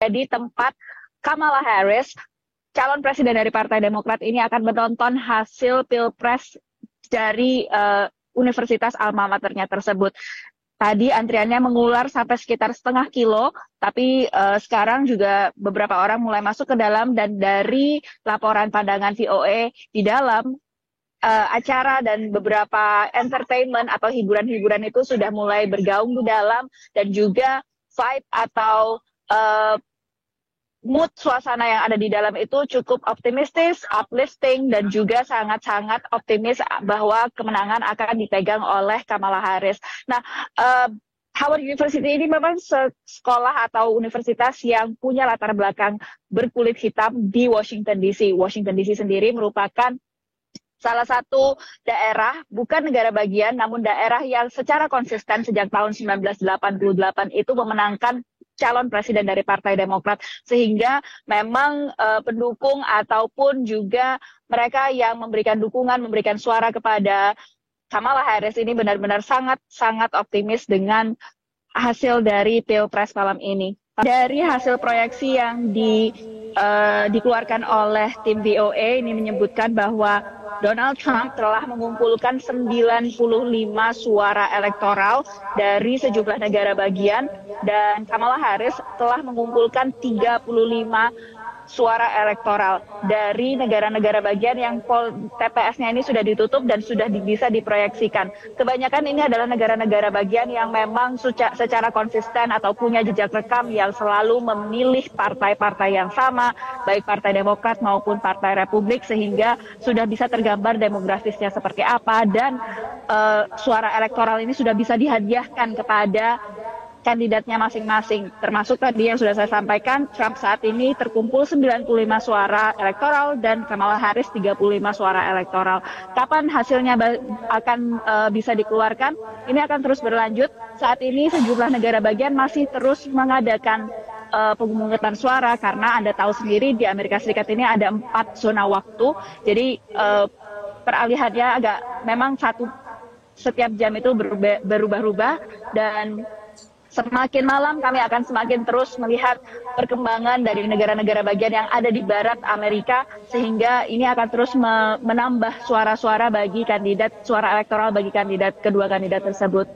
Jadi tempat Kamala Harris, calon presiden dari Partai Demokrat ini akan menonton hasil Pilpres dari Universitas Alma Maternya tersebut. Tadi antriannya mengular sampai sekitar setengah kilo, tapi sekarang juga beberapa orang mulai masuk ke dalam, dan dari laporan pandangan VOA di dalam acara dan beberapa entertainment atau hiburan-hiburan itu sudah mulai bergaung di dalam, dan juga vibe atau mood suasana yang ada di dalam itu cukup optimistis, uplifting, dan juga sangat-sangat optimis bahwa kemenangan akan dipegang oleh Kamala Harris. Nah, Howard University ini memang sekolah atau universitas yang punya latar belakang berkulit hitam di Washington DC. Washington DC sendiri merupakan salah satu daerah, bukan negara bagian, namun daerah yang secara konsisten sejak tahun 1988 itu memenangkan calon presiden dari Partai Demokrat, sehingga memang pendukung ataupun juga mereka yang memberikan dukungan, memberikan suara kepada Kamala Harris ini benar-benar sangat-sangat optimis dengan hasil dari Pilpres malam ini. Dari hasil proyeksi yang dikeluarkan oleh tim VOA ini menyebutkan bahwa Donald Trump telah mengumpulkan 95 suara elektoral dari sejumlah negara bagian, dan Kamala Harris telah mengumpulkan 35 suara elektoral dari negara-negara bagian yang TPS-nya ini sudah ditutup dan sudah bisa diproyeksikan. Kebanyakan ini adalah negara-negara bagian yang memang secara konsisten atau punya jejak rekam yang selalu memilih partai-partai yang sama, baik Partai Demokrat maupun Partai Republik, sehingga sudah bisa tergambar demografisnya seperti apa, dan suara elektoral ini sudah bisa dihadiahkan kepada kandidatnya masing-masing. Termasuk tadi yang sudah saya sampaikan, Trump saat ini terkumpul 95 suara elektoral dan Kamala Harris 35 suara elektoral. Kapan hasilnya akan bisa dikeluarkan? Ini akan terus berlanjut. Saat ini sejumlah negara bagian masih terus mengadakan pemungutan suara, karena Anda tahu sendiri di Amerika Serikat ini ada 4 zona waktu. Jadi peralihannya agak memang setiap jam itu berubah-ubah, dan semakin malam kami akan semakin terus melihat perkembangan dari negara-negara bagian yang ada di barat Amerika, sehingga ini akan terus menambah suara-suara bagi kandidat, suara elektoral bagi kedua kandidat tersebut.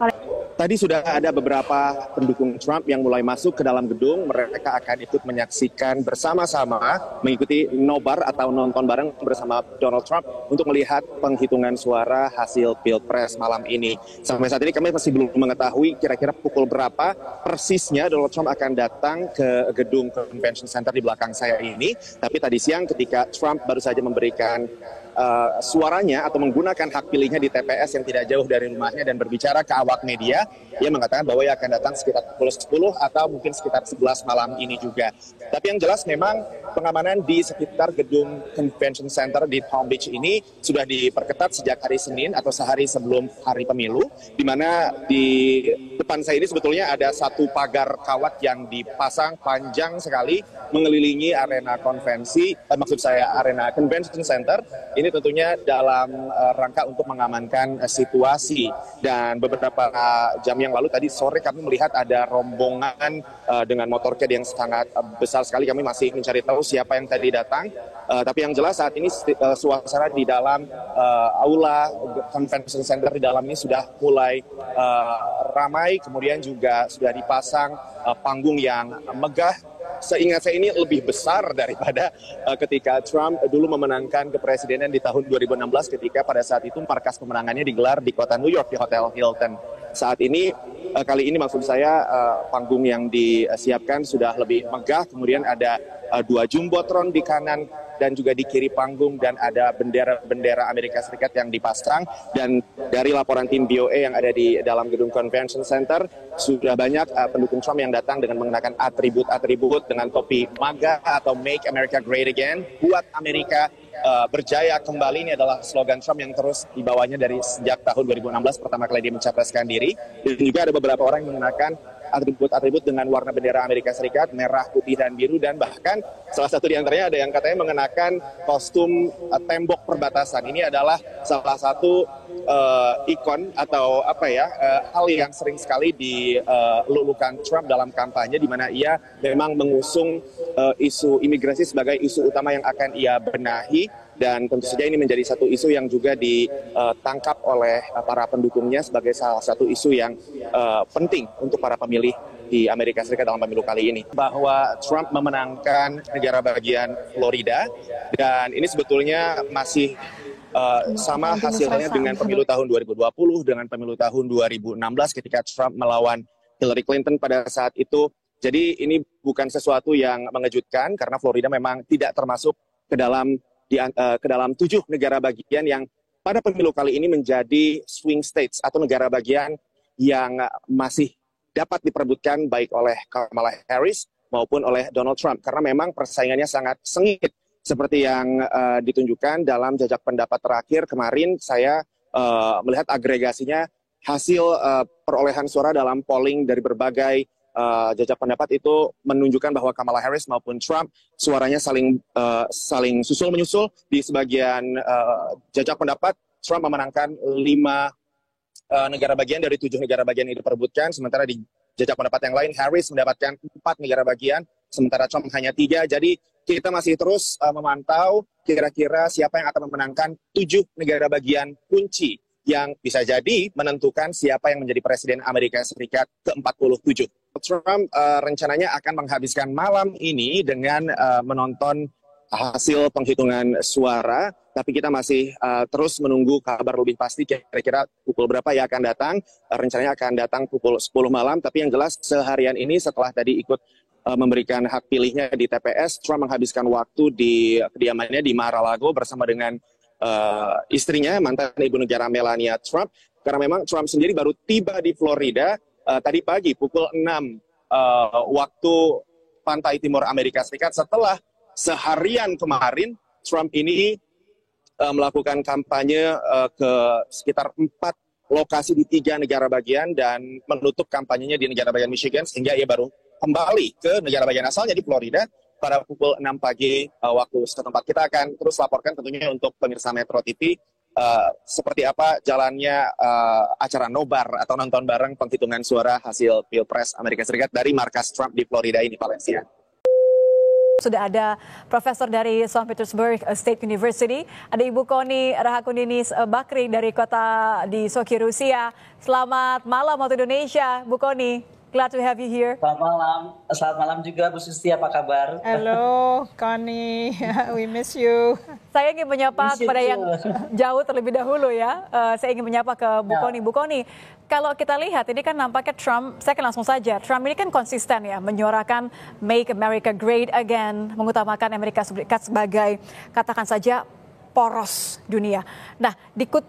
Tadi sudah ada beberapa pendukung Trump yang mulai masuk ke dalam gedung. Mereka akan ikut menyaksikan bersama-sama, mengikuti nobar atau nonton bareng bersama Donald Trump untuk melihat penghitungan suara hasil Pilpres malam ini. Sampai saat ini kami masih belum mengetahui kira-kira pukul berapa persisnya Donald Trump akan datang ke gedung Convention Center di belakang saya ini. Tapi tadi siang ketika Trump baru saja memberikan suaranya atau menggunakan hak pilihnya di TPS yang tidak jauh dari rumahnya dan berbicara ke awak media, ia mengatakan bahwa ia akan datang sekitar pukul 10 atau mungkin sekitar 11 malam ini juga. Tapi yang jelas memang pengamanan di sekitar gedung Convention Center di Palm Beach ini sudah diperketat sejak hari Senin atau sehari sebelum hari pemilu, di mana di depan saya ini sebetulnya ada satu pagar kawat yang dipasang panjang sekali mengelilingi arena konvensi, maksud saya arena Convention Center. Ini tentunya dalam rangka untuk mengamankan situasi. Dan beberapa jam yang lalu tadi sore kami melihat ada rombongan dengan motorcade yang sangat besar sekali. Kami masih mencari tahu siapa yang tadi datang. Tapi yang jelas saat ini suasana di dalam aula Convention Center di dalam ini sudah mulai ramai. Kemudian juga sudah dipasang panggung yang megah. Seingat saya ini lebih besar daripada ketika Trump dulu memenangkan kepresidenan di tahun 2016 ketika pada saat itu markas pemenangannya digelar di kota New York di Hotel Hilton. Saat ini, kali ini maksud saya panggung yang disiapkan sudah lebih megah, kemudian ada 2 jumbotron di kanan dan juga di kiri panggung, dan ada bendera Amerika Serikat yang dipasang. Dan dari laporan tim VOA yang ada di dalam gedung Convention Center, sudah banyak pendukung Trump yang datang dengan mengenakan atribut-atribut dengan topi MAGA atau Make America Great Again, buat Amerika berjaya kembali. Ini adalah slogan Trump yang terus dibawanya dari sejak tahun 2016 pertama kali dia mencapreskan diri. Dan juga ada beberapa orang yang mengenakan atribut-atribut dengan warna bendera Amerika Serikat, merah, putih, dan biru, dan bahkan salah satu di antaranya ada yang katanya mengenakan kostum tembok perbatasan. Ini adalah salah satu ikon atau hal yang sering sekali dilulukan Trump dalam kampanye, di mana ia memang mengusung isu imigrasi sebagai isu utama yang akan ia benahi. Dan tentu saja ini menjadi satu isu yang juga ditangkap oleh para pendukungnya sebagai salah satu isu yang penting untuk para pemilih di Amerika Serikat dalam pemilu kali ini. Bahwa Trump memenangkan negara bagian Florida, dan ini sebetulnya masih sama hasilnya dengan pemilu tahun 2020, dengan pemilu tahun 2016 ketika Trump melawan Hillary Clinton pada saat itu. Jadi ini bukan sesuatu yang mengejutkan, karena Florida memang tidak termasuk ke dalam 7 negara bagian yang pada pemilu kali ini menjadi swing states atau negara bagian yang masih dapat diperebutkan baik oleh Kamala Harris maupun oleh Donald Trump, karena memang persaingannya sangat sengit seperti yang ditunjukkan dalam jajak pendapat terakhir kemarin. Saya melihat agregasinya hasil perolehan suara dalam polling dari berbagai jajak pendapat itu menunjukkan bahwa Kamala Harris maupun Trump suaranya saling susul-menyusul. Di sebagian jajak pendapat, Trump memenangkan 5 negara bagian dari 7 negara bagian yang diperebutkan, sementara di jajak pendapat yang lain, Harris mendapatkan 4 negara bagian, sementara Trump hanya 3. Jadi kita masih terus memantau kira-kira siapa yang akan memenangkan 7 negara bagian kunci yang bisa jadi menentukan siapa yang menjadi Presiden Amerika Serikat ke-47. Trump rencananya akan menghabiskan malam ini dengan menonton hasil penghitungan suara, tapi kita masih terus menunggu kabar lebih pasti kira-kira pukul berapa ia akan datang. Rencananya akan datang pukul 10 malam, tapi yang jelas seharian ini setelah tadi ikut memberikan hak pilihnya di TPS, Trump menghabiskan waktu di kediamannya di Mar-a-Lago bersama dengan istrinya, mantan ibu negara Melania Trump, karena memang Trump sendiri baru tiba di Florida tadi pagi pukul 6 waktu pantai timur Amerika Serikat, setelah seharian kemarin Trump ini melakukan kampanye ke sekitar 4 lokasi di 3 negara bagian dan menutup kampanyenya di negara bagian Michigan, sehingga ia baru kembali ke negara bagian asalnya di Florida pada pukul 6 pagi waktu setempat. Kita akan terus laporkan tentunya untuk pemirsa Metro TV seperti apa jalannya acara nobar atau nonton bareng penghitungan suara hasil Pilpres Amerika Serikat dari markas Trump di Florida ini, Valencia. Sudah ada profesor dari St. Petersburg State University, ada Ibu Koni Rahakundinis Bakri dari kota di Sochi, Rusia. Selamat malam waktu Indonesia, Bu Koni. Glad to have you here. Selamat malam juga Bu Susti, apa kabar? Halo, Connie, we miss you. Saya ingin menyapa kepada yang jauh terlebih dahulu ya. Saya ingin menyapa ke Bu Koni. Bu Koni, kalau kita lihat ini kan nampaknya Trump, saya akan langsung saja. Trump ini kan konsisten ya, menyuarakan Make America Great Again, mengutamakan Amerika Serikat sebagai katakan saja poros dunia. Nah,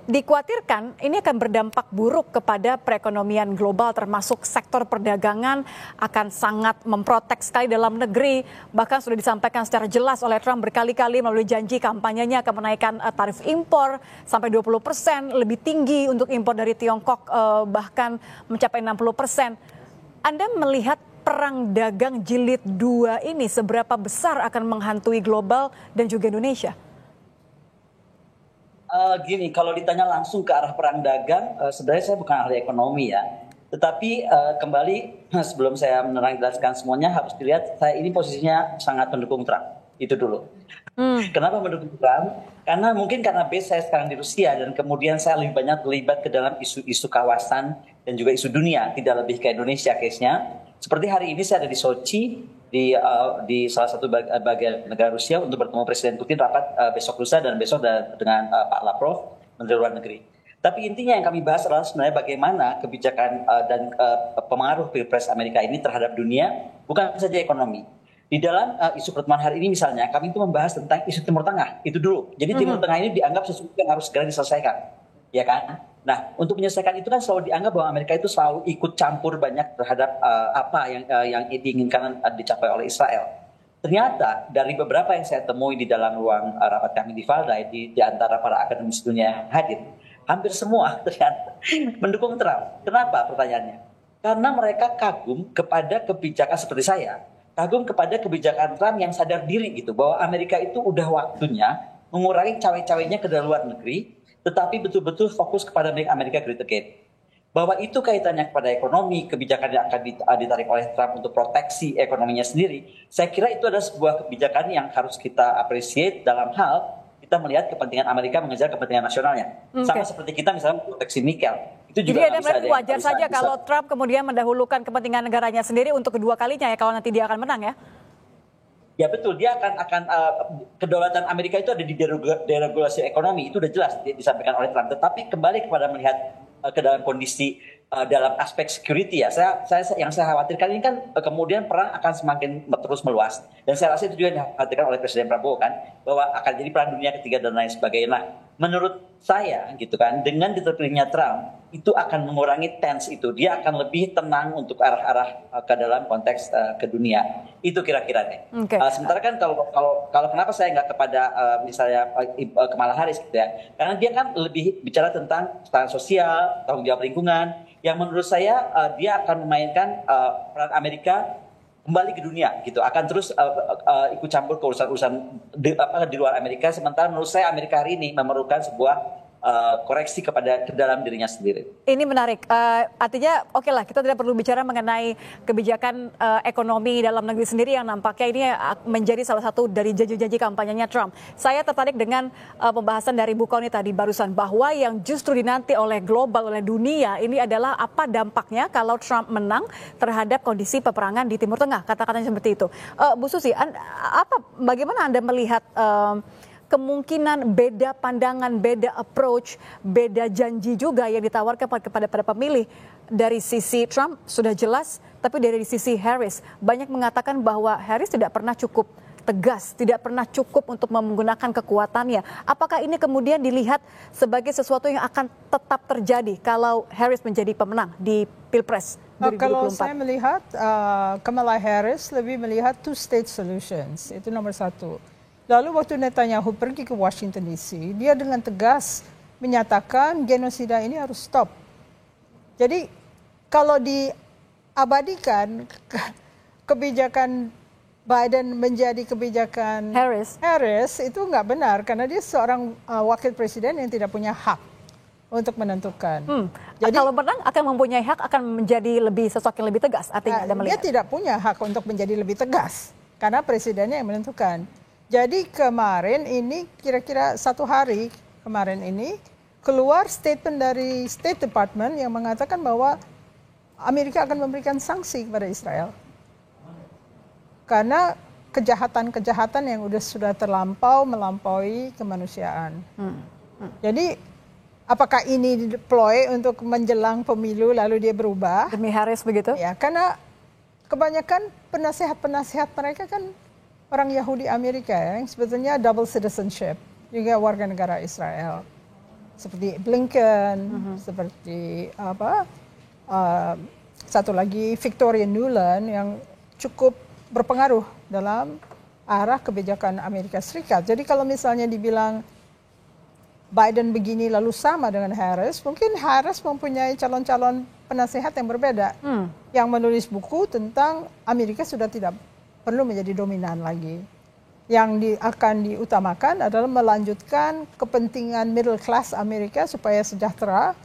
dikhawatirkan ini akan berdampak buruk kepada perekonomian global, termasuk sektor perdagangan akan sangat memprotek sekali dalam negeri. Bahkan sudah disampaikan secara jelas oleh Trump berkali-kali melalui janji kampanyenya akan menaikkan tarif impor sampai 20%, lebih tinggi untuk impor dari Tiongkok bahkan mencapai 60%. Anda melihat perang dagang jilid 2 ini seberapa besar akan menghantui global dan juga Indonesia? Gini, kalau ditanya langsung ke arah perang dagang, sebenarnya saya bukan ahli ekonomi ya. Tetapi kembali sebelum saya jelaskan semuanya, harus dilihat saya ini posisinya sangat mendukung Trump. Itu dulu. Kenapa mendukung Trump? Karena mungkin karena base saya sekarang di Rusia dan kemudian saya lebih banyak terlibat ke dalam isu-isu kawasan dan juga isu dunia, tidak lebih ke Indonesia case-nya. Seperti hari ini saya ada di Sochi, di salah satu bagian negara Rusia untuk bertemu Presiden Putin, rapat besok lusa dan besok dengan Pak Lavrov, Menteri Luar Negeri. Tapi intinya yang kami bahas adalah sebenarnya bagaimana kebijakan dan pengaruh Pilpres Amerika ini terhadap dunia, bukan saja ekonomi. Di dalam isu pertemuan hari ini misalnya, kami itu membahas tentang isu Timur Tengah, itu dulu. Jadi Timur Tengah ini dianggap sesuatu yang harus segera diselesaikan, ya kan? Nah, untuk menyelesaikan itu kan selalu dianggap bahwa Amerika itu selalu ikut campur banyak terhadap apa yang diinginkan dicapai oleh Israel. Ternyata dari beberapa yang saya temui di dalam ruang rapat kami di Valdai, di antara para akademis dunia yang hadir, hampir semua ternyata mendukung Trump. Kenapa pertanyaannya? Karena mereka kagum kepada kebijakan seperti saya, kagum kepada kebijakan Trump yang sadar diri gitu, bahwa Amerika itu udah waktunya mengurangi cawe-cawenya ke luar negeri, tetapi betul-betul fokus kepada Make America Great Again. Bahwa itu kaitannya kepada ekonomi, kebijakan yang akan ditarik oleh Trump untuk proteksi ekonominya sendiri, saya kira itu adalah sebuah kebijakan yang harus kita appreciate dalam hal kita melihat kepentingan Amerika mengejar kepentingan nasionalnya. Sama seperti kita misalnya proteksi nikel. Itu juga jadi ada wajar saja kalau Trump kemudian mendahulukan kepentingan negaranya sendiri untuk kedua kalinya ya kalau nanti dia akan menang ya? Ya betul, dia akan kedaulatan Amerika itu ada di deregulasi ekonomi, itu udah jelas disampaikan oleh Trump. Tetapi kembali kepada melihat ke dalam kondisi dalam aspek security ya, yang saya khawatirkan ini kan kemudian perang akan semakin terus meluas, dan saya rasa itu juga dikhawatirkan oleh Presiden Prabowo kan, bahwa akan jadi perang dunia ketiga dan lain sebagainya. Nah, menurut saya gitu kan, dengan diterpilihnya Trump itu akan mengurangi tense itu, dia akan lebih tenang untuk arah-arah ke dalam konteks ke dunia. Itu kira-kira nih. Sementara kan kalau kenapa saya nggak kepada misalnya Kamala Harris gitu ya, karena dia kan lebih bicara tentang standar sosial, tanggung jawab lingkungan, yang menurut saya dia akan memainkan peran Amerika kembali ke dunia gitu, akan terus ikut campur ke urusan-urusan di luar Amerika. Sementara menurut saya Amerika hari ini memerlukan sebuah koreksi ke dalam dirinya sendiri. Ini menarik. Artinya oke lah, kita tidak perlu bicara mengenai kebijakan ekonomi dalam negeri sendiri yang nampaknya ini menjadi salah satu dari janji-janji kampanyenya Trump. Saya tertarik dengan pembahasan dari Bu Kony tadi barusan, bahwa yang justru dinanti oleh global, oleh dunia ini adalah apa dampaknya kalau Trump menang terhadap kondisi peperangan di Timur Tengah, kata-katanya seperti itu. Bu Susi, bagaimana Anda melihat kemungkinan beda pandangan, beda approach, beda janji juga yang ditawarkan kepada pemilih? Dari sisi Trump sudah jelas, tapi dari sisi Harris banyak mengatakan bahwa Harris tidak pernah cukup tegas, tidak pernah cukup untuk menggunakan kekuatannya. Apakah ini kemudian dilihat sebagai sesuatu yang akan tetap terjadi kalau Harris menjadi pemenang di Pilpres 2024? Kalau saya melihat Kamala Harris lebih melihat two-state solutions, itu nomor satu. Lalu waktu Netanyahu pergi ke Washington DC, dia dengan tegas menyatakan genosida ini harus stop. Jadi kalau diabadikan kebijakan Biden menjadi kebijakan Harris itu nggak benar, karena dia seorang wakil presiden yang tidak punya hak untuk menentukan. Jadi kalau menang akan mempunyai hak, akan menjadi lebih sosok yang lebih tegas. Artinya dia tidak punya hak untuk menjadi lebih tegas karena presidennya yang menentukan. Jadi kemarin ini kira-kira 1 hari kemarin ini keluar statement dari State Department yang mengatakan bahwa Amerika akan memberikan sanksi kepada Israel karena kejahatan-kejahatan yang sudah melampaui kemanusiaan. Jadi apakah ini deploy untuk menjelang pemilu lalu dia berubah? Demi Harris begitu? Ya, karena kebanyakan penasihat-penasihat mereka kan orang Yahudi Amerika yang sebetulnya double citizenship, juga warga negara Israel, seperti Blinken, seperti satu lagi Victoria Nuland yang cukup berpengaruh dalam arah kebijakan Amerika Serikat. Jadi kalau misalnya dibilang Biden begini lalu sama dengan Harris, mungkin Harris mempunyai calon-calon penasehat yang berbeda, yang menulis buku tentang Amerika sudah tidak perlu menjadi dominan lagi. Yang akan diutamakan adalah melanjutkan kepentingan middle class Amerika supaya sejahtera,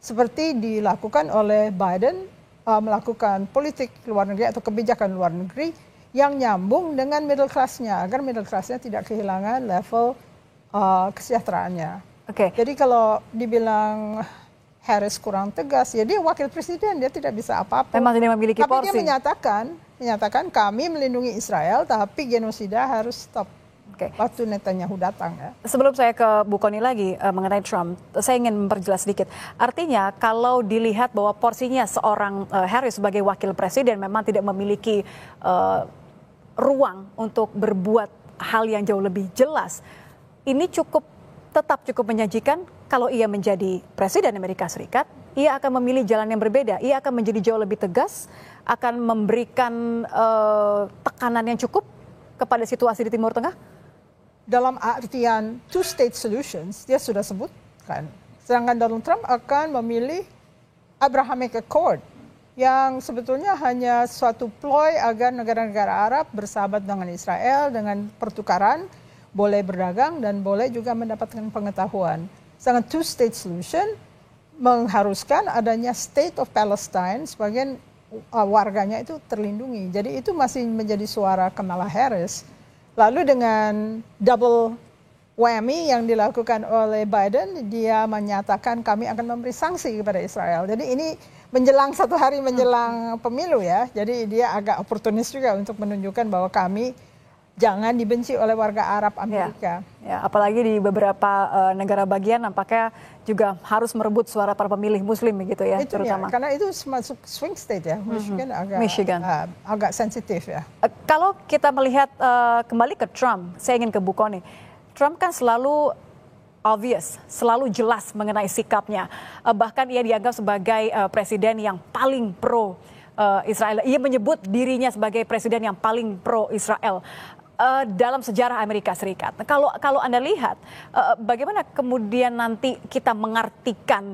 seperti dilakukan oleh Biden, melakukan politik luar negeri atau kebijakan luar negeri yang nyambung dengan middle class-nya, agar middle class-nya tidak kehilangan level kesejahteraannya. Jadi kalau dibilang Harris kurang tegas, ya dia wakil presiden, dia tidak bisa apa-apa. Memang tidak memiliki porsi. Tapi dia menyatakan kami melindungi Israel, tapi genosida harus stop. Waktu Netanyahu datang ya. Sebelum saya ke Bu Kony lagi mengenai Trump, saya ingin memperjelas sedikit. Artinya kalau dilihat bahwa porsinya seorang Harris sebagai wakil presiden memang tidak memiliki ruang untuk berbuat hal yang jauh lebih jelas, ini tetap cukup menyajikan. Kalau ia menjadi presiden Amerika Serikat, ia akan memilih jalan yang berbeda. Ia akan menjadi jauh lebih tegas, akan memberikan tekanan yang cukup kepada situasi di Timur Tengah. Dalam artian two-state solutions, dia sudah sebutkan. Sedangkan Donald Trump akan memilih Abrahamic Accord, yang sebetulnya hanya suatu ploy agar negara-negara Arab bersahabat dengan Israel dengan pertukaran, boleh berdagang dan boleh juga mendapatkan pengetahuan. Sangat two-state solution mengharuskan adanya State of Palestine, sebagian warganya itu terlindungi. Jadi itu masih menjadi suara Kamala Harris. Lalu dengan double whammy yang dilakukan oleh Biden, dia menyatakan kami akan memberi sanksi kepada Israel. Jadi ini menjelang 1 hari menjelang pemilu ya. Jadi dia agak oportunis juga untuk menunjukkan bahwa kami jangan dibenci oleh warga Arab Amerika. Ya, apalagi di beberapa negara bagian nampaknya juga harus merebut suara para pemilih Muslim begitu ya, itu terutama. Ya, karena itu masuk swing state ya, Michigan agak sensitif ya. Kalau kita melihat kembali ke Trump, saya ingin ke Bu Kony. Trump kan selalu obvious, selalu jelas mengenai sikapnya. Bahkan ia dianggap sebagai presiden yang paling pro Israel. Ia menyebut dirinya sebagai presiden yang paling pro Israel dalam sejarah Amerika Serikat. Kalau Anda lihat, bagaimana kemudian nanti kita mengartikan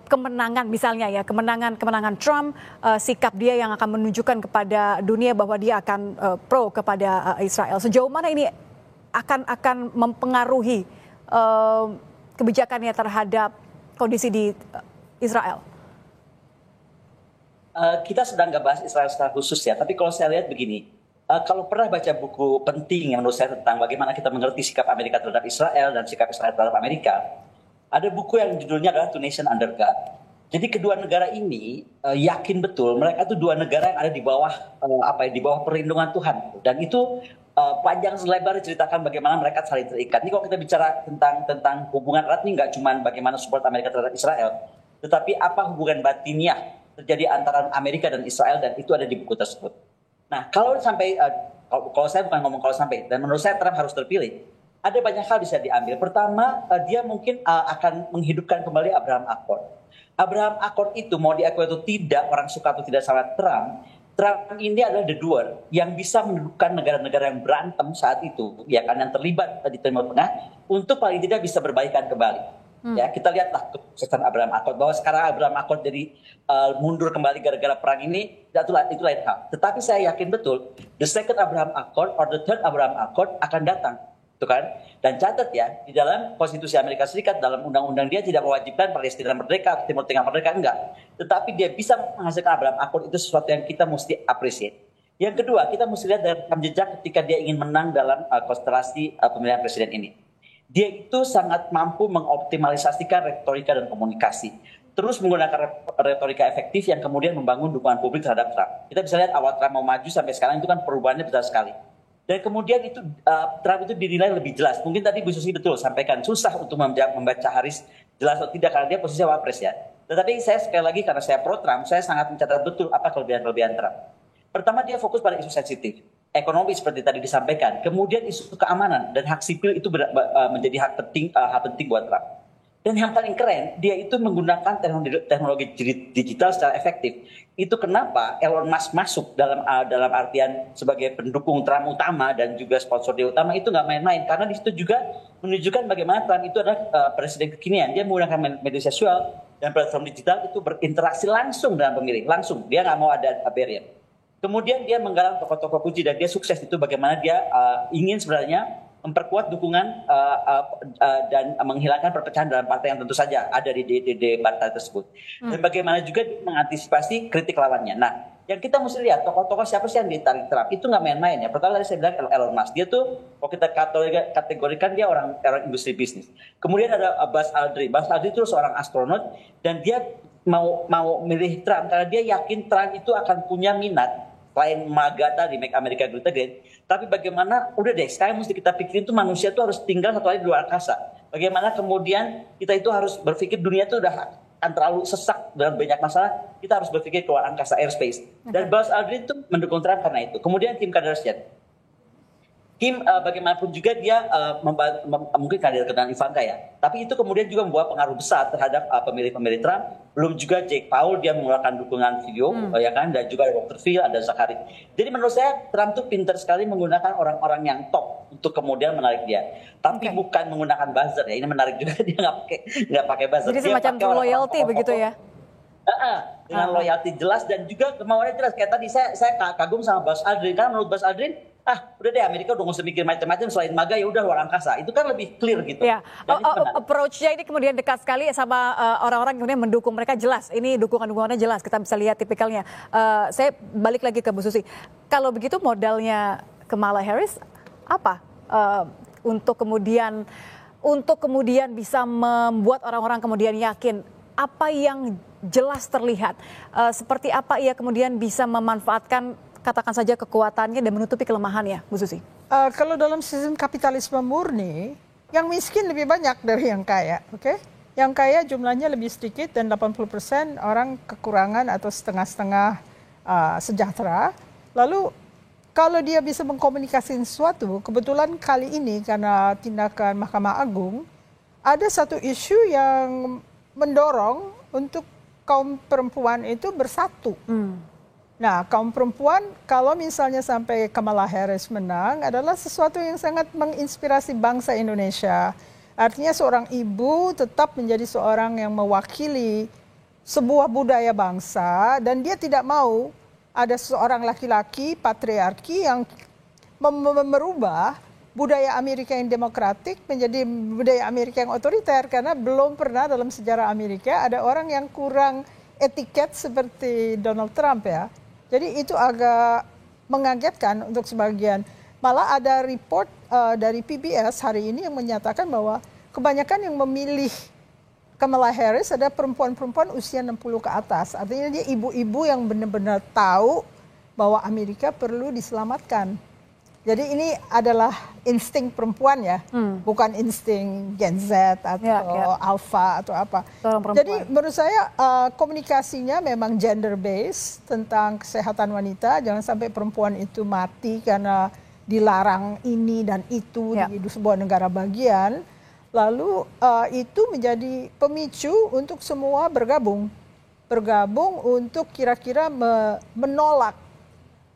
kemenangan misalnya ya, kemenangan Trump, sikap dia yang akan menunjukkan kepada dunia bahwa dia akan pro kepada Israel. Sejauh mana ini akan mempengaruhi kebijakannya terhadap kondisi di Israel? Kita sedang nggak bahas Israel secara khusus ya, tapi kalau saya lihat begini, kalau pernah baca buku penting yang menurut saya tentang bagaimana kita mengerti sikap Amerika terhadap Israel dan sikap Israel terhadap Amerika, ada buku yang judulnya adalah Two Nations Under God. Jadi kedua negara ini yakin betul mereka itu dua negara yang ada di bawah di bawah perlindungan Tuhan, dan itu panjang selebar diceritakan bagaimana mereka saling terikat. Ini kalau kita bicara tentang hubungan erat ini nggak cuma bagaimana support Amerika terhadap Israel, tetapi apa hubungan batiniah terjadi antara Amerika dan Israel, dan itu ada di buku tersebut. Nah, kalau sampai kalau saya bukan ngomong kalau sampai, dan menurut saya Trump harus terpilih, ada banyak hal bisa diambil. Pertama, dia mungkin akan menghidupkan kembali Abraham Accord. Abraham Accord itu mau diakui atau tidak, orang suka atau tidak sama Trump ini adalah the doer yang bisa mendudukkan negara-negara yang berantem saat itu, ya kan, yang terlibat di Timur Tengah, untuk paling tidak bisa berbaikan kembali. Ya, kita lihatlah kesuksesan Abraham Accord, bahwa sekarang Abraham Accord jadi mundur kembali gara-gara perang ini, itu lain hal. Tetapi saya yakin betul the second Abraham Accord or the third Abraham Accord akan datang, itu kan. Dan catat ya, di dalam konstitusi Amerika Serikat, dalam undang-undang dia tidak mewajibkan Palestina merdeka atau Timur Tengah merdeka, enggak. Tetapi dia bisa menghasilkan Abraham Accord, itu sesuatu yang kita mesti appreciate. Yang kedua, kita mesti lihat dari rekam jejak ketika dia ingin menang dalam konstelasi pemilihan presiden ini. Dia itu sangat mampu mengoptimalisasikan retorika dan komunikasi. Terus menggunakan retorika efektif yang kemudian membangun dukungan publik terhadap Trump. Kita bisa lihat awal Trump mau maju sampai sekarang itu kan perubahannya besar sekali. Dan kemudian itu Trump itu dinilai lebih jelas. Mungkin tadi Bu Susi betul sampaikan, susah untuk membaca Harris jelas atau tidak karena dia posisinya wapres ya. Tetapi saya sekali lagi karena saya pro Trump, saya sangat mencatat betul apa kelebihan-kelebihan Trump. Pertama, dia fokus pada isu sensitif. Ekonomi seperti tadi disampaikan, kemudian isu keamanan dan hak sipil itu menjadi hal penting buat Trump. Dan yang paling keren, dia itu menggunakan teknologi digital secara efektif. Itu kenapa Elon Musk masuk dalam artian sebagai pendukung Trump utama dan juga sponsor dia utama, itu nggak main-main, karena di situ juga menunjukkan bagaimana Trump itu adalah presiden kekinian. Dia menggunakan media sosial dan platform digital itu berinteraksi langsung dengan pemilih, langsung. Dia nggak mau ada barrier. Kemudian dia menggalang tokoh-tokoh kunci dan dia sukses itu bagaimana dia ingin sebenarnya memperkuat dukungan dan menghilangkan perpecahan dalam partai yang tentu saja ada di partai tersebut. Dan bagaimana juga mengantisipasi kritik lawannya. Nah, yang kita mesti lihat tokoh-tokoh siapa sih yang ditarik Trump, itu nggak main-main ya. Pertama tadi saya bilang Elon Musk, dia tuh kalau kita kategorikan dia orang industri bisnis. Kemudian ada Buzz Aldrin. Buzz Aldrin itu seorang astronot dan dia mau milih Trump karena dia yakin Trump itu akan punya minat selain MAGA tadi, Make America Great Again, tapi bagaimana, udah deh, sekarang mesti kita pikirin tuh manusia tuh harus tinggal satu hari di luar angkasa. Bagaimana kemudian kita itu harus berpikir dunia itu udah akan terlalu sesak dan banyak masalah, kita harus berpikir ke luar angkasa, airspace. Dan Buzz Aldrin itu mendukung Trump karena itu. Kemudian Kim Kardashian. Kim bagaimanapun juga dia mungkin kandidat dengan Ivanka ya. Tapi itu kemudian juga membawa pengaruh besar terhadap pemilih-pemilih Trump. Belum juga Jake Paul, dia mengeluarkan dukungan video ya kan, dan juga Dr. Phil, ada Zachary. Jadi menurut saya Trump tuh pintar sekali menggunakan orang-orang yang top untuk kemudian menarik dia. Tapi bukan menggunakan buzzer ya. Ini menarik juga, dia nggak pakai buzzer. Jadi semacam true loyalty begitu ya. Dengan loyalty jelas dan juga kemauannya jelas. Kayak tadi saya kagum sama Bas Aldrin, karena menurut Bas Aldrin, udah deh Amerika udah nggak usah mikir macam-macam, selain MAGA ya udah luar angkasa. Itu kan lebih clear gitu. Ya, approach-nya ini kemudian dekat sekali sama orang-orang yang kemudian mendukung mereka, jelas. Ini dukungannya jelas, kita bisa lihat tipikalnya. Saya balik lagi ke Bu Susi. Kalau begitu modalnya Kamala Harris apa untuk kemudian bisa membuat orang-orang kemudian yakin apa yang jelas terlihat, seperti apa ia kemudian bisa memanfaatkan katakan saja kekuatannya dan menutupi kelemahannya, Bu Susi? Kalau dalam sistem kapitalisme murni, yang miskin lebih banyak dari yang kaya, oke? Yang kaya jumlahnya lebih sedikit dan 80% orang kekurangan atau setengah-setengah sejahtera. Lalu kalau dia bisa mengkomunikasikan sesuatu, kebetulan kali ini karena tindakan Mahkamah Agung, ada satu isu yang mendorong untuk kaum perempuan itu bersatu. Nah, kaum perempuan kalau misalnya sampai Kamala Harris menang adalah sesuatu yang sangat menginspirasi bangsa Indonesia. Artinya seorang ibu tetap menjadi seorang yang mewakili sebuah budaya bangsa dan dia tidak mau ada seorang laki-laki patriarki yang merubah budaya Amerika yang demokratik menjadi budaya Amerika yang otoriter, karena belum pernah dalam sejarah Amerika ada orang yang kurang etiket seperti Donald Trump ya. Jadi itu agak mengagetkan untuk sebagian. Malah ada report dari PBS hari ini yang menyatakan bahwa kebanyakan yang memilih Kamala Harris ada perempuan-perempuan usia 60 ke atas. Artinya dia ibu-ibu yang benar-benar tahu bahwa Amerika perlu diselamatkan. Jadi ini adalah insting perempuan ya, bukan insting Gen Z atau Alpha atau apa. Jadi menurut saya komunikasinya memang gender based tentang kesehatan wanita. Jangan sampai perempuan itu mati karena dilarang ini dan itu di sebuah negara bagian. Lalu itu menjadi pemicu untuk semua bergabung untuk kira-kira menolak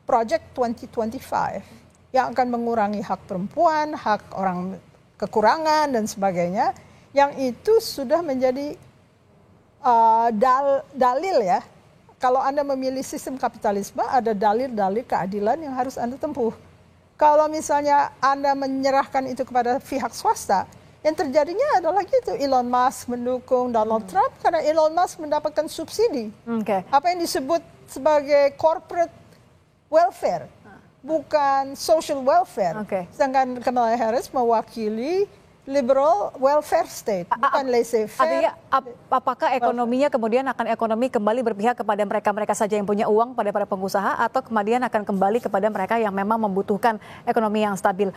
Project 2025. Yang akan mengurangi hak perempuan, hak orang kekurangan dan sebagainya, yang itu sudah menjadi dalil ya. Kalau Anda memilih sistem kapitalisme, ada dalil-dalil keadilan yang harus Anda tempuh. Kalau misalnya Anda menyerahkan itu kepada pihak swasta, yang terjadinya adalah gitu, Elon Musk mendukung Donald Trump karena Elon Musk mendapatkan subsidi. Apa yang disebut sebagai corporate welfare, bukan social welfare. Sedangkan Kamala Harris mewakili liberal welfare state, bukan laissez-faire. Artinya apakah ekonominya kemudian akan kembali berpihak kepada mereka saja yang punya uang, pada para pengusaha, atau kemudian akan kembali kepada mereka yang memang membutuhkan ekonomi yang stabil?